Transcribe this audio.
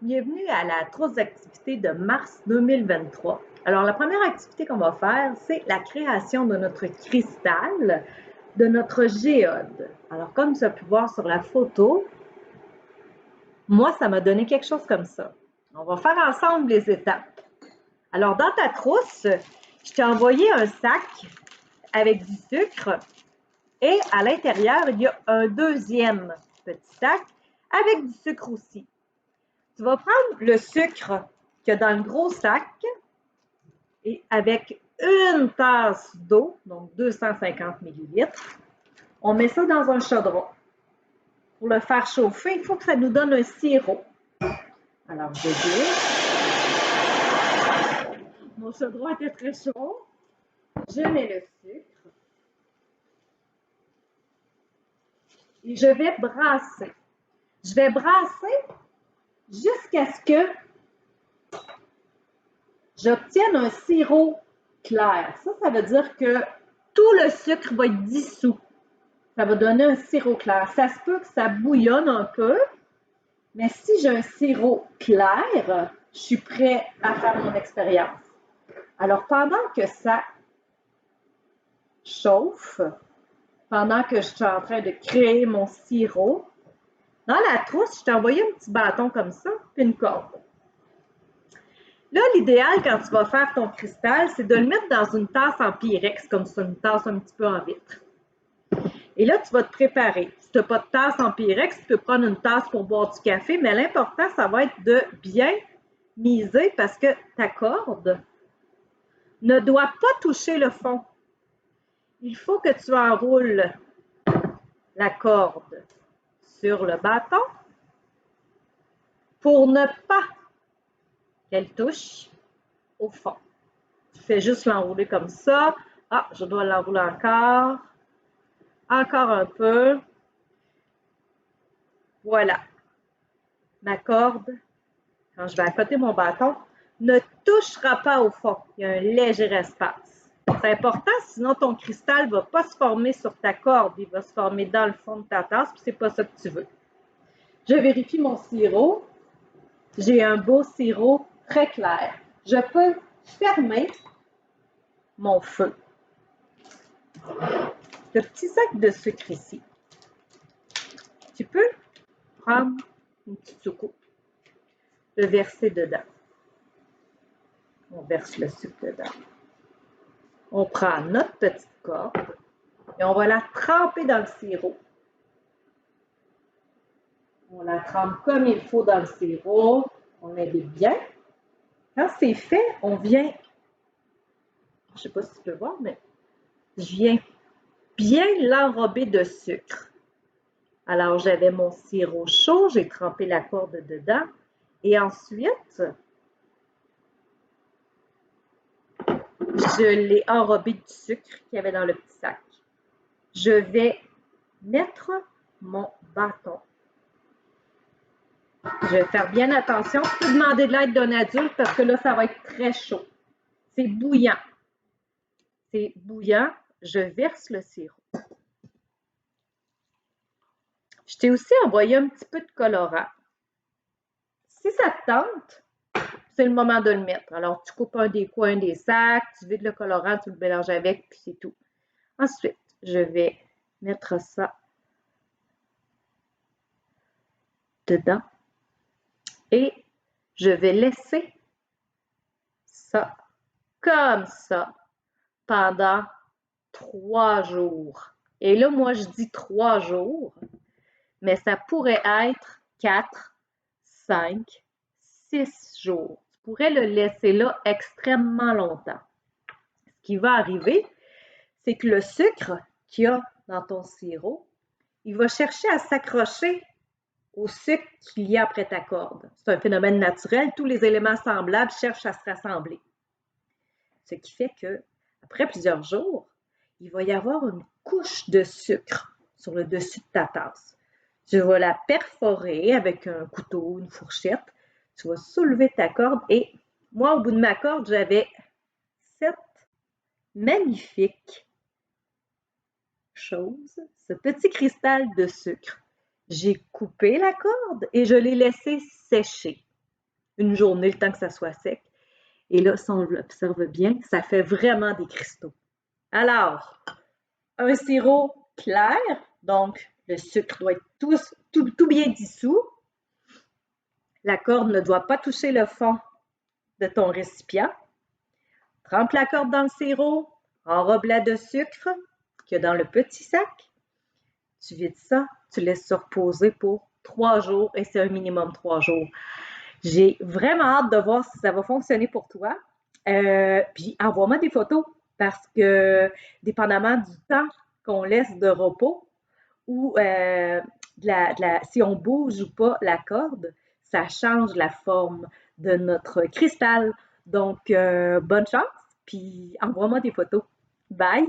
Bienvenue à la trousse d'activités de mars 2023. Alors, la première activité qu'on va faire, c'est la création de notre cristal, de notre géode. Alors, comme tu as pu voir sur la photo, moi, ça m'a donné quelque chose comme ça. On va faire ensemble les étapes. Alors, dans ta trousse, je t'ai envoyé un sac avec du sucre et à l'intérieur, il y a un deuxième petit sac avec du sucre aussi. Tu vas prendre le sucre qu'il y a dans le gros sac et avec une tasse d'eau, donc 250 ml, on met ça dans un chaudron. Pour le faire chauffer, il faut que ça nous donne un sirop. Alors, je dis, mon chaudron était très chaud. Je mets le sucre et je vais brasser. Je vais brasser jusqu'à ce que j'obtienne un sirop clair. Ça veut dire que tout le sucre va être dissous. Ça va donner un sirop clair. Ça se peut que ça bouillonne un peu, mais si j'ai un sirop clair, je suis prêt à faire mon expérience. Alors, pendant que ça chauffe, pendant que je suis en train de créer mon sirop, dans la trousse, je t'ai envoyé un petit bâton comme ça, puis une corde. Là, l'idéal quand tu vas faire ton cristal, c'est de le mettre dans une tasse en pyrex, comme ça, une tasse un petit peu en vitre. Et là, tu vas te préparer. Si tu n'as pas de tasse en pyrex, tu peux prendre une tasse pour boire du café, mais l'important, ça va être de bien miser parce que ta corde ne doit pas toucher le fond. Il faut que tu enroules la corde sur le bâton pour ne pas qu'elle touche au fond. Tu fais juste l'enrouler comme ça. Ah, je dois l'enrouler encore. Encore un peu. Voilà. Ma corde, quand je vais accoter mon bâton, ne touchera pas au fond. Il y a un léger espace. C'est important, sinon ton cristal ne va pas se former sur ta corde. Il va se former dans le fond de ta tasse, puis c'est pas ça que tu veux. Je vérifie mon sirop. J'ai un beau sirop très clair. Je peux fermer mon feu. Le petit sac de sucre ici. Tu peux prendre une petite soucoupe, le verser dedans. On verse le sucre dedans. On prend notre petite corde et on va la tremper dans le sirop. On la trempe comme il faut dans le sirop. On l'aide bien. Quand c'est fait, on vient, je ne sais pas si tu peux voir, mais je viens bien l'enrober de sucre. Alors, j'avais mon sirop chaud, j'ai trempé la corde dedans et ensuite, je l'ai enrobé du sucre qu'il y avait dans le petit sac. Je vais mettre mon bâton. Je vais faire bien attention. Tu peux demander de l'aide d'un adulte parce que là, ça va être très chaud. C'est bouillant. C'est bouillant. Je verse le sirop. Je t'ai aussi envoyé un petit peu de colorant. Si ça te tente, c'est le moment de le mettre. Alors, tu coupes un des coins des sacs, tu vides le colorant, tu le mélanges avec, puis c'est tout. Ensuite, je vais mettre ça dedans et je vais laisser ça comme ça pendant 3 jours. Et là, moi, je dis 3 jours, mais ça pourrait être 4, 5, 6 jours. Tu pourrais le laisser là extrêmement longtemps. Ce qui va arriver, c'est que le sucre qu'il y a dans ton sirop, il va chercher à s'accrocher au sucre qu'il y a après ta corde. C'est un phénomène naturel. Tous les éléments semblables cherchent à se rassembler. Ce qui fait que, après plusieurs jours, il va y avoir une couche de sucre sur le dessus de ta tasse. Tu vas la perforer avec un couteau, une fourchette. Tu vas soulever ta corde et moi, au bout de ma corde, j'avais 7 magnifiques choses, ce petit cristal de sucre. J'ai coupé la corde et je l'ai laissé sécher. une journée, le temps que ça soit sec. Et là, si on l'observe bien, ça fait vraiment des cristaux. Alors, un sirop clair, donc le sucre doit être tout bien dissous. La corde ne doit pas toucher le fond de ton récipient. Trempe la corde dans le sirop, enrobe-la de sucre qu'il y a dans le petit sac. Tu vides ça, tu laisses ça reposer pour 3 jours et c'est un minimum 3 jours. J'ai vraiment hâte de voir si ça va fonctionner pour toi. Puis envoie-moi des photos parce que dépendamment du temps qu'on laisse de repos ou si on bouge ou pas la corde, ça change la forme de notre cristal. Donc, bonne chance, puis envoie-moi des photos. Bye!